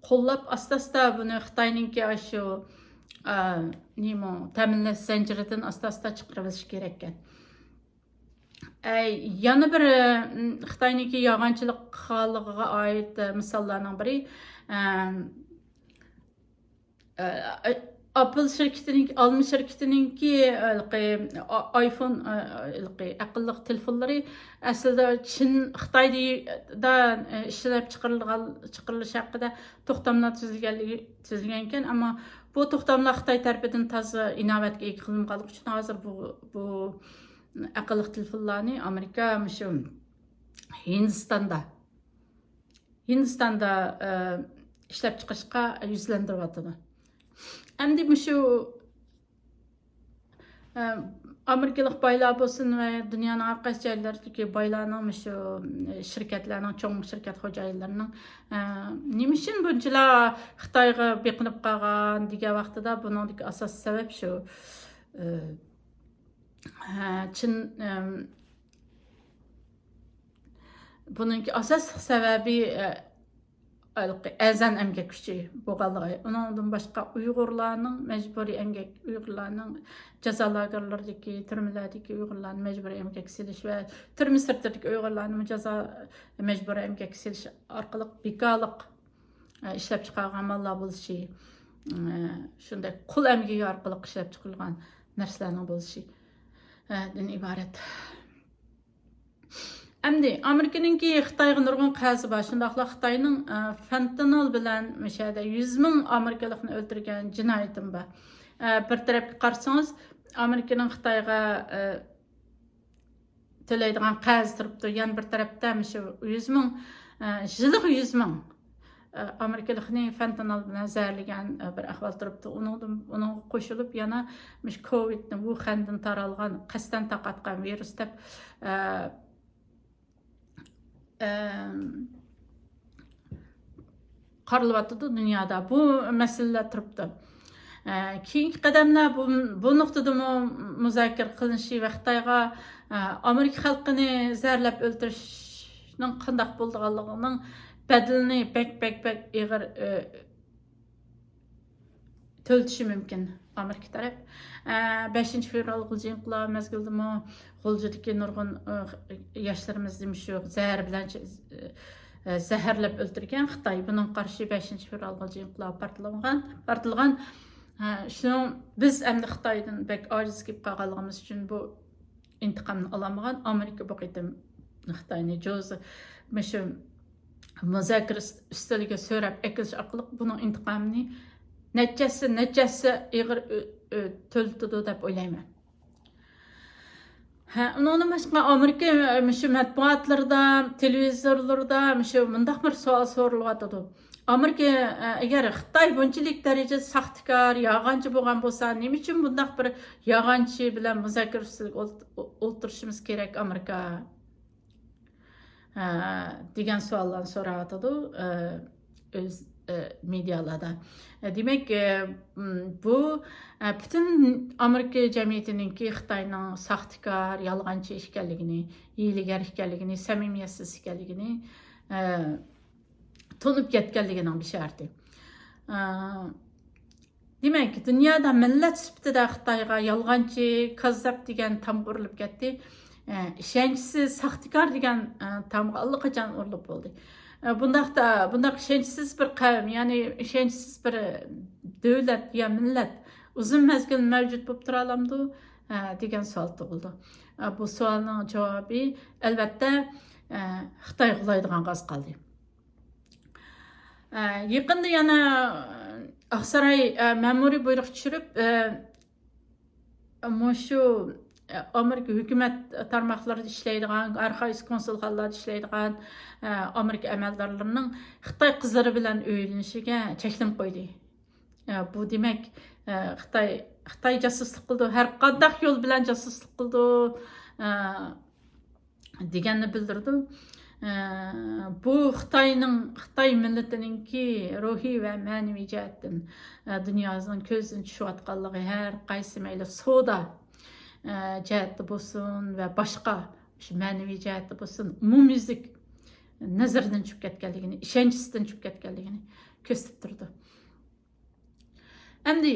qo'llab asta-asta buni Xitoyninki shu ta'minlash zanjiridan asta-asta chiqarib olish kerak ekan. Yana bir Xitoyniki yog'onchilik qilganligiga oid misollarning biri Apple Alma şirketininki iPhone aqlli telefonlari aslida Çin Xitoyda ishlab chiqarilishi haqida to'xtamlar tuzilgan ekan, ammo bu to'xtamlar Xitoy tarafidan toza inovatga ega qilinganligi uchun hozir bu aqlli telefonlarni Amerika shu Hindistonda ishlab chiqarishga yuzlantiryapti. Endi shu Amerikalik boylar bo'lsin va dunyoning har qaysi joylaridagi boylarning shu shirkatlarning cho'ng shirkat xo'jayinlarining nima uchun bunchalar Xitoyga beqinib qolgan degan vaqtida buningdagi asosiy sabab shu Çin buningki asosiy sababi Əzən əmgək küçü boğalığı. Ondan başqa Uyğurlarning məcburi əmgək, Uyğurlarning cəzalarlardakı, türmələrдəki Uyğurlarning məcburi əmgək silish və türmə sirtidagi Uyğurlarning məcburi əmgək silish orqali bekarlıq ishlab chiqargan mallar bo'lishi, shunday qul əmgəyi orqali ishlab chiqilgan narsalarning bo'lishi dan iborat. Әмді, Американыңки Xitayga nurgun qazi var. Şundaqla Xitayning fentanyl bilan məşədə 100 min Amerikalıqni öldürgən cinayetim var. Bir tarafga qarsanız, Amerikaning Xitayga төлəydigan qazi turibdi. Yəni bir tarafda məşə 100 min, jiliq 100 min Amerikalıqni fentanyl bilan zəhərləyən bir ahval turibdi. Onun qoşulub yana məş Covidni Wuhan'dan taralgan, qəsdən taqatqan virus deb qarılıbatıdı dünyada. Bu məsələlər turibdi. Keyingi qadamlar bu nuqtada müzakirə qilinishi və Xitayga Amerika xalqini zərləb öldürüşning qandaq bo'lganligining badilini bək ig'ir төлтіші мүмкін Америка тарап. 5 fevral Gulcinqlar mezgildimi Gulcudaki nurgun yaşlarımız demiş yok. Zəhər bilen zəhərləb öldürgen Xitay. Bunun qarşı 5 fevral Gulcinqlar partılgan. Şunu biz əmdi Xitaydan bək aciz gibi qalğımız üçün bu intiqamını alamağan Amerika bu qitim Xitayni jozu məşum müzakirə üstəliga söyrəb əkiliş aqlıq bunun intiqamını Nəticəsi iğir töltüdü deb oylayman. Onun başqa Amerika mətbuatlarda, televizorlarda mundaq bir sual sorulğatıdı. Amerika əgər Xitay bunçilik dərəcə saxtikar, yağancı bolğan bolsa, nima üçün bundaq bir yağancı bilan müzakirə üstəliga o'tirishimiz kerak Amerika? Degan suallarni so'ratıdı öz medialarda. Demek bu bütün Amerika cemiyetininki Xitayning saxtikar, yalğancı işgalligini, iyiligar işgalligini, samimiyatsiz işgalligini tonup ketganligining bir şartı. Demek dünyada millet sifatida Xitayga yalğancı, kazzab degan tam urilib ketdi. İşenchsiz, saxtikar degan tamga allaqachon urilib bo'ldi. Bundaq işenchsiz bir qavm, yani işenchsiz bir devlet ya millet uzun mezgil mevcut bo'lib tura olamdi degan savol tug'ildi. Bu savolning javobi albatta Xitoy qo'yadigan g'oz qoldi. Yaqinda yana Aqsaray ma'muriy buyruq tushirib, shu Amerika hükümet tarmaqlarida ishlaydigan, arxaik konsulxonalarda ishlaydigan Amerika amaldorlarining Xitoy qizlari bilan o'yinishiga cheklim qo'ydi. Bu demak Xitoy jasuslik qildi, har qanday yo'l bilan jasuslik qildi deganni bildirdi. Bu Xitoy millatininki ruhiy va ma'naviy jihatdan dunyoning ko'zdan tushayotganligi har qaysi mayli savdo cəhətdə bolsun və başqa mənəvi cəhətdə bolsun umumyüzlük nəzərdən çıxıb ketganligini, işenchisidan çıxıb ketganligini göstərib turdu. Əmdi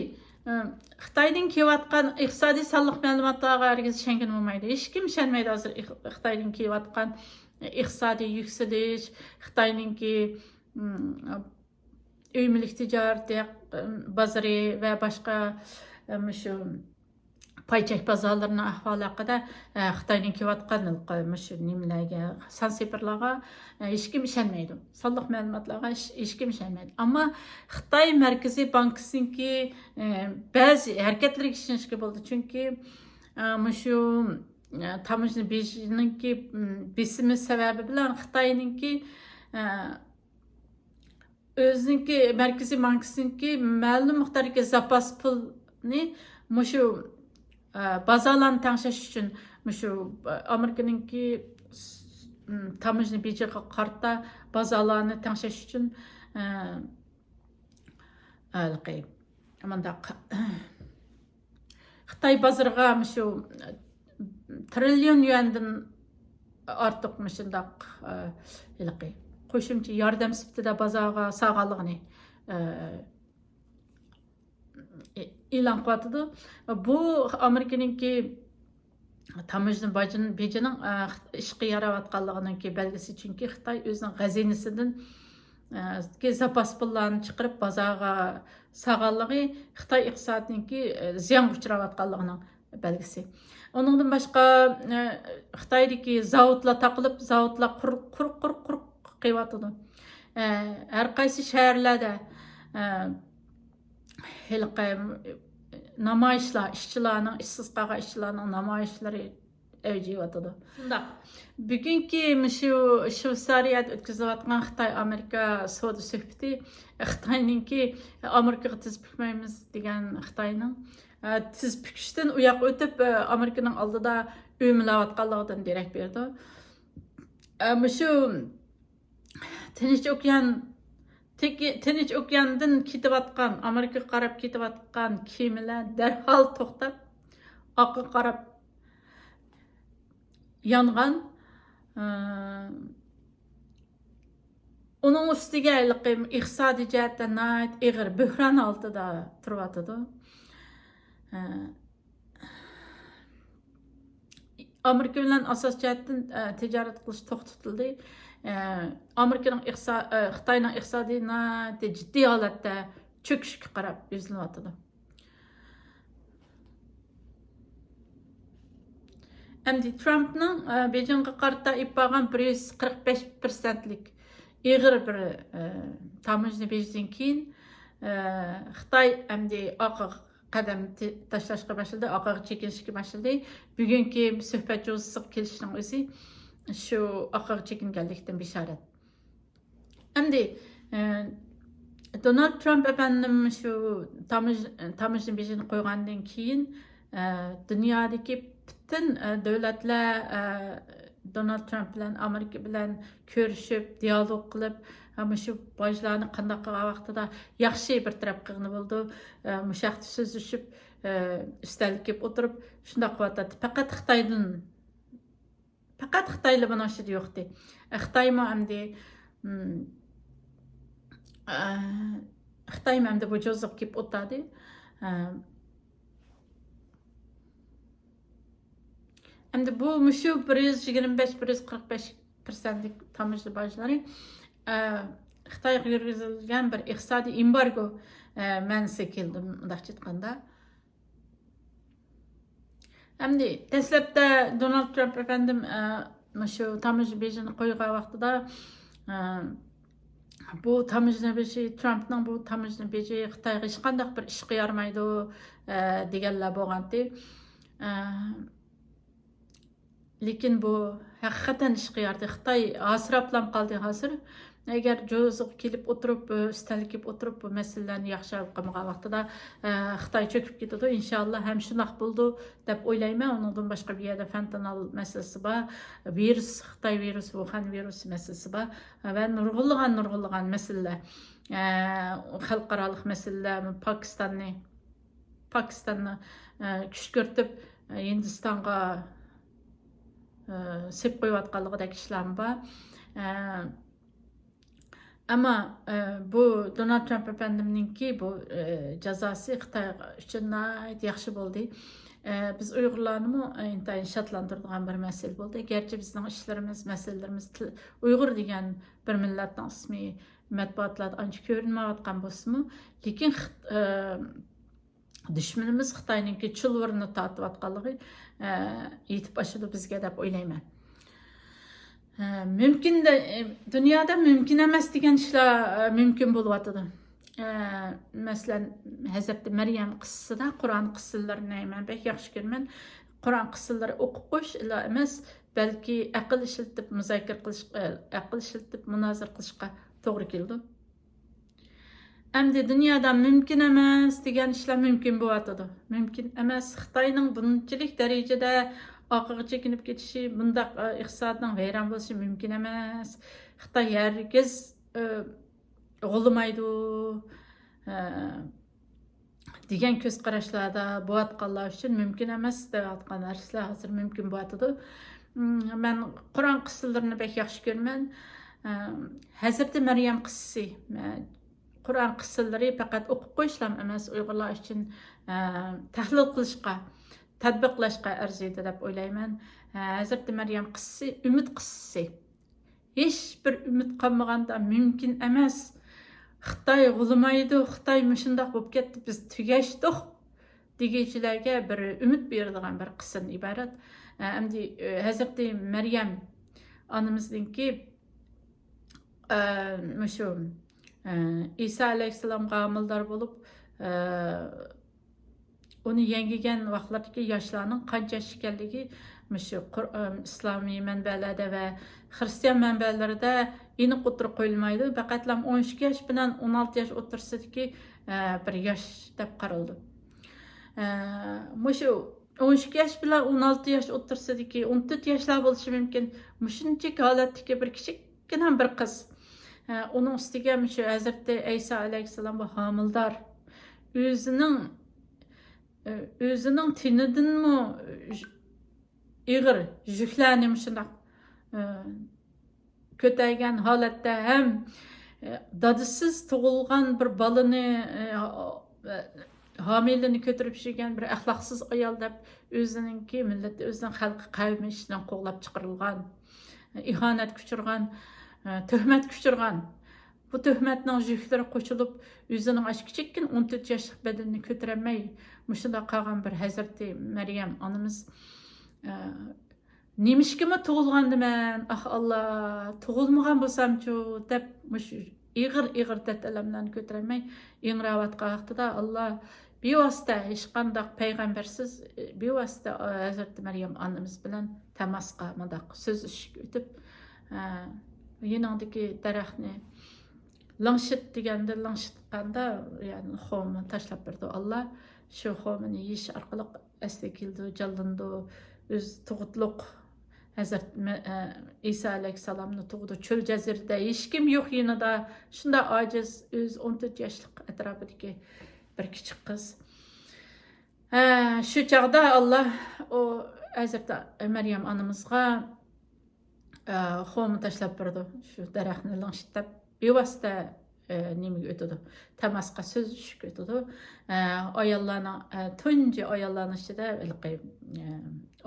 Xitaydan kelayotgan iqtisodiy sonliq ma'lumotlarga hargiz ishongan bo'lmaydi. Hech kim ishonmaydi hozir Xitoydan kelayotgan iqtisodiy yuksalish, Xitoyninki uy mulk tijorati bozori va boshqa shu payçək bazarlarının ahvalı haqqında Xitayning kelayotgan nimalarga, sansepirlarga hech kim ishonmaydi. Sonliq ma'lumotlarga hech kim ishonmaydi. Ammo Xitoy Markaziy bankininki ba'zi harakatlariga ishonishga bo'ldi. Chunki shu tamojna bejininki besimi sababi bilan Xitoyninki o'zininki Markaziy bankininki ma'lum miqdordagi zapas pulni shu bazarlarni tangshash uchun shu Amerikaninki tamojna bejiga qarta bazarlarni tangshash uchun Xitoy bozoriga shu trillion yuandan ortiq shundaq qo'shimcha yordam sifatida bozorga sag'anligini e'lon qilyotdi. Bu Amerikaningki tamojna bejining ishga yarayotganligining belgisi, chunki Xitoy o'zining xazinasidan zapas pullarni chiqarib bozorga sag'anligi Xitoy iqtisodiyotidagi ziyon uchrayotganligining belgisi. Onundan başqa Xitoydagi zavodlar taqilib, zavodlar quruq qilyotdi. Har qaysi shaharlarda namoyishlar, ishsiz qolgan ishchilarning namoyishlari avjiyotdi. Shunda bugungi shu Shveysariyada o'tkazilayotgan Xitoy-Amerika savdo suhbati Xitoyningki Amerikaga tiz bukmaymiz degan Xitoyning tiz bukishdan u yoqqa o'tib Amerikaning oldida o'ymilayotganligidan derak berdi. Shu Tinch okeandan ketayotgan, Amerikaga qarab ketayotgan kemalar darhol to'xtab, oqqa qarab yongan. Onun ustiga iqtisodiy jihatdan og'ir buhron oldida turyotdi. Amerika bilan asos jihatdan tijorat qilish to'xtatildi. Amerikaning Xitoyning iqtisodiyoti jiddiy holatda cho'kishga qarab yuzlanyapti. Endi Trumpning Beijingga qarata ipag'an 145%lik og'ir bir tamojna bejdan keyin Xitoy endi oqqa qadam tashlashga boshladi, oqqa chekinishga boshladi. Bugungi suhbat jo'zisiga kelishning o'zi shu oqqa chekinganlikdan bishorat. Endi Donald Trump efendim shu tamojna bejini qo'ygandan keyin dunyodagi bütün davlatlar Donald Trump bilan Amerika bilan ko'rishib, dialog qilib, shu bojlarni qanday qilgan vaqtida yaxshi bir taraf qilgan bo'ldi. Mushaqda so'zlashib, ustalga kelib o'tirib, shunday qilyapti. Faqat Xitoylar buni oshida yo'qdi. Xitoymi endi bu jo'ziq kelib o'tadi. Endi bu shu 125-145%lik tamojna bojlari Xitoyga yurgizilgan bir iqtisodiy embargo ma'nosiga keldi, bunday aytganda. Endi dastlabda Donald Trump efendim shu tamojna bejini qo'ygan vaqtida bu tamojna beji Trumpning bu tamojna beji Xitoyga hech qanday bir ishga yaramaydi deganlar bo'lgandi. Lekin bu haqiqatan ishga yaraydi. Xitoy asrablam qoldi hozir. Agar jo'ziq kelib o'tirib, ustalga kelib o'tirib bu masalalarni yaxshi hal qilmagan vaqtida Xitoy cho'kib ketadi. Inshaalloh ham shunday bo'ldi deb o'ylayman. Undan boshqa bir yerda fentanyl masalasi bor, virus, Xitoy virusi, Wuhan virusi masalasi bor va nurg'unlagan masalalar. Xalqaro masalalar Pokistonni kuch ko'rtib Hindistonga sep qo'yayotganligidek ishlar bor. Ama bu Donald Trump efendimninki bu jazosi Xitoy uchun yaxshi bo'ldi. Biz Uyg'urlarni intayin shatlantiradigan bir masala bo'ldi. Gerçi bizning ishlarimiz, masalalarimiz Uyg'ur degan bir millatning ismi matbuotlarda ancha ko'rinmayotgan bo'lsa-mu, lekin dushmanimiz Xitoyninki chulvirni tortayotganligi yetib oshadi bizga deb o'ylayman. Mümkün de dünyada mümkün emas degan ishlar mümkün bo'lyapti. Masalan, Hazreti Meryem qissasida Qur'on qissalarini men bek yaxshi ko'raman. Qur'on qissalari o'qib qo'yish emas, balki aql ishlatib muzokara qilish, aql ishlatib munozara qilishga to'g'ri keldi. Endi dunyoda mümkün emas degan ishlar mümkün bo'lyapti. Mümkün emas. Xitoyning bunchalik darajada oqqa chekinib ketishi, bundaq iqtisodning vayron bo'lishi mumkin emas. Xitoy hargiz g'olimaydi degan ko'z qarashlarda bo'layotganlar uchun mumkin emas deyotgan narsalar hozir mumkin bo'lyapti. Men Qur'on qissalarini bek yaxshi ko'raman. Hazreti Meryem qissasi, Qur'on qissalari faqat o'qib qo'yishlam emas, Uyg'urlar uchun tahlil qilishga, tatbiqlashga arziydi deb o'ylayman. Hazreti Meryem qissasi umid qissasi. Hech bir umid qolmaganda mumkin emas. Xitoy g'ulmaydi, Xitoy mushundoq bo'lib ketdi, biz tugashdik degichilarga bir umid beradigan bir qissadan iborat. Endi Hazreti Meryem onamizningki mushu İsa alayhissalomga amildor bo'lib, uni yangigan vaqtlardagi yoshlarning qancha ekanligi mushu islomiy manbalarda va xristian manbalarida aniq o'tirib qo'yilmaydi. Faqatlam 13 yosh bilan 16 yosh o'tirsidagi bir yosh deb qaraldi. Mushu 13 yosh bilan 16 yosh o'tirsidagi 14 yoshlar bo'lishi mumkin. Mushunchalik holatdagi bir kichikgina bir qiz. Onun üstüge şu Hazreti İsa aleyhisselam bu hamildar. Özünün tinidin mi ağır yükleni şundak köteygen halatta hem dadısız tuğulgan bir balını hamilini götürüp şirgen bir ahlaksız ayal dep özünün ki milleti özünün halkı kavmi işinden qoğlap çıkarılgan, ihanet küçürgen, töhmet küçürgen. Bu töhmetnin yüklere koşulup özünün aşk çekkin 14 yaşlık bedenini götüremey. Muşunda kalgan bir Hazreti Meryem anımız nemişkime tuğulgandı ben. Ah Allah, tuğulmagan bolsam ço dep muş ığır detelemden götüremey. İnravat kalktı da Allah bir vasıta hiç kandak peygambersiz bir vasıta Hazreti Meryem anımız bilen temasqa madak söz işik ötüp yanındaki daraxtni langshit deganda langshitqanda yani xomni tashlab berdi Allah. Şu xomini yeyish orqali asli keldi, jallandi, o'z tug'utliq Hazreti İsa alayhissalomni tug'di. Cho'l jazirada hech kim yo'q yanida. Shunda ojiz o'z 14 yoshlik atrofidagi bir kichik qiz. Shu chaqda Allah o Hazreti Meryem onamizga xomni tashlab berdi. Shu daraxtni langshitlab bevosita nimaga o'tadi? Tamasqa so'z tushib o'tadi. Ayollarni tunji ayollarning ichida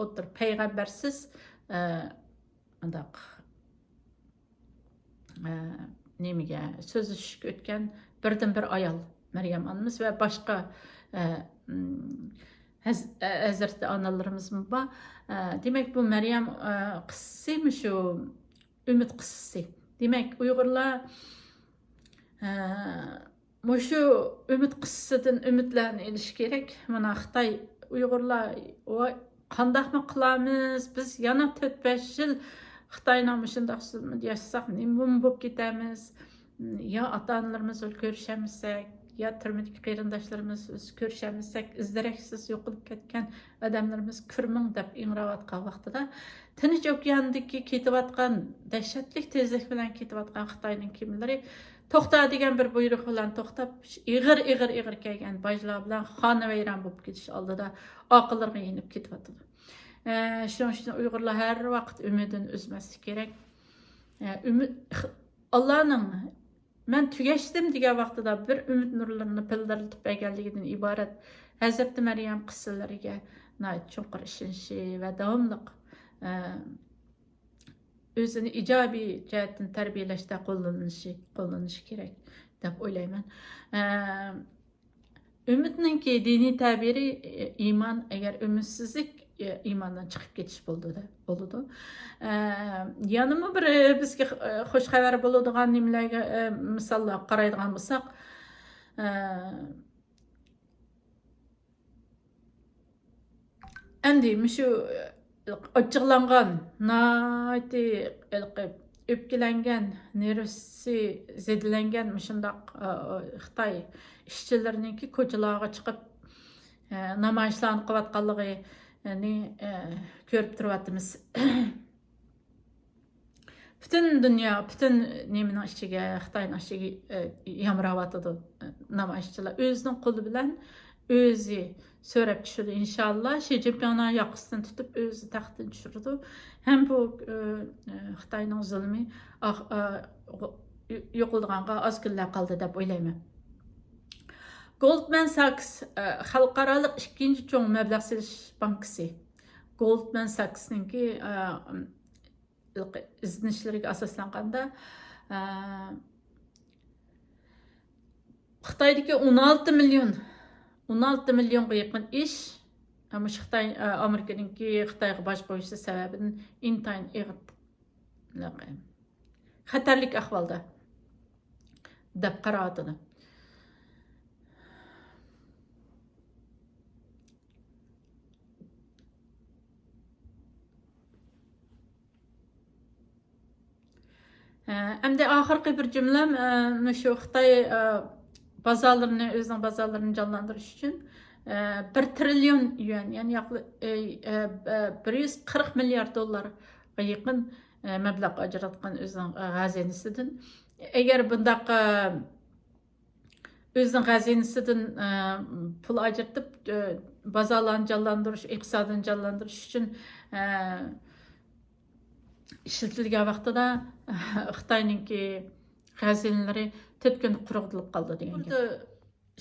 o'tir payg'ambarsiz undaq nimaga so'z tushib o'tgan birdan bir ayol Meryem onamiz va boshqa Hazreti analarımız mı var? Demek bu Meryem kıssası mı şu ümit kıssası? Demek Uygurlar şu ümit kıssasından ümitlerini iliş gerek. Bana Xitay Uygurlar o kandak mı kılamız? Biz yana 4-5 yıl Xitay'la müşündaq yaşasak ne bulup gidemiz? Ya ata-analarımız görüşemezsek, ya türmedeki qeyrindaşlarımız görüşemezsek, izdireksiz yo'qolib ketgan adamlarımız kürmün deb ingravatqa vaqtida Tinch okeandagi ketayotgan dahshatli tezlik bilan ketayotgan Xitoyning kemilari to'xta degan bir buyruq bilan to'xtab, ig'ir kelgan bajlar bilan xonavayron bo'lib ketish oldida oqillarga yenib ketyapti. Shuning uchun Uyg'urlar har vaqt umidini uzmaslik kerak. Allah'ning men tugashdim degan vaqtida bir umid nurlarini pildirib berganligidan iborat Hazreti Meryem qissalariga cho'nqir ishonishi va davomli o'zini ijobiy jihatdan tarbiyalashda qo'llanishi kerak deb o'ylayman. Umidninki diniy ta'biri iymon, agar umidsizlik iymondan chiqib ketish bo'ladi. Yanıma bir bizga xush xabar bo'ladigan nimalarga misollar qaraydigan bo'lsak, endi shu ochiqlangan, öpkelengen, nervisi zedilengen shundoq Xitoy ishchilarininki ko'chalarga chiqib namoyishlarni qilayotganligi ko'rib turyapmiz. Bütün dünya, bütün nimenin ichiga, Xitoyning ichiga yamrayotdi namoyishchilar. O'zining qo'li bilan o'zi so'rab tushadi inshaalloh. Shi Jinpingni yoqasidan tutib o'zi taxtdan tushirdi. Ham bu Xitoyning zulmi yo'qilganға az kunlar qoldi deb o'ylayman. Goldman Sachs xalqarалық ikkinchi cho'ng mablag' selish bankasi. Goldman Sachs'ninki izlanishlariga asoslanganda Xitoydagi 16 millionga yaqin ish Xitoy Amerikaninki Xitoyga bosh qo'yishi sababidan intayin ig'ir xatarlik ahvolda deb qaraladi. Endi oxirgi bir jumlam shu Xitoy o'zining bozorlarini jonlantirish uchun 1 trillion yuan, ya'ni 140 milliard dollarga yaqin mablag' ajratgan o'zining xazinasidan. Agar bundaq o'zining xazinasidan pul ajratib bozorlarni jonlantirish, iqtisodni jonlantirish uchun ishlatilgan vaqtida Xitoyninki xazinalari 4 kun quruqtilib qoldi degan gap.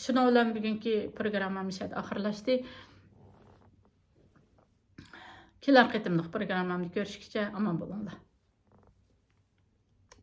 Shuni bilan bugungi programmamiz oxirlashdi. Kelar qitimliq programmamni ko'rishgacha omon bo'linglar.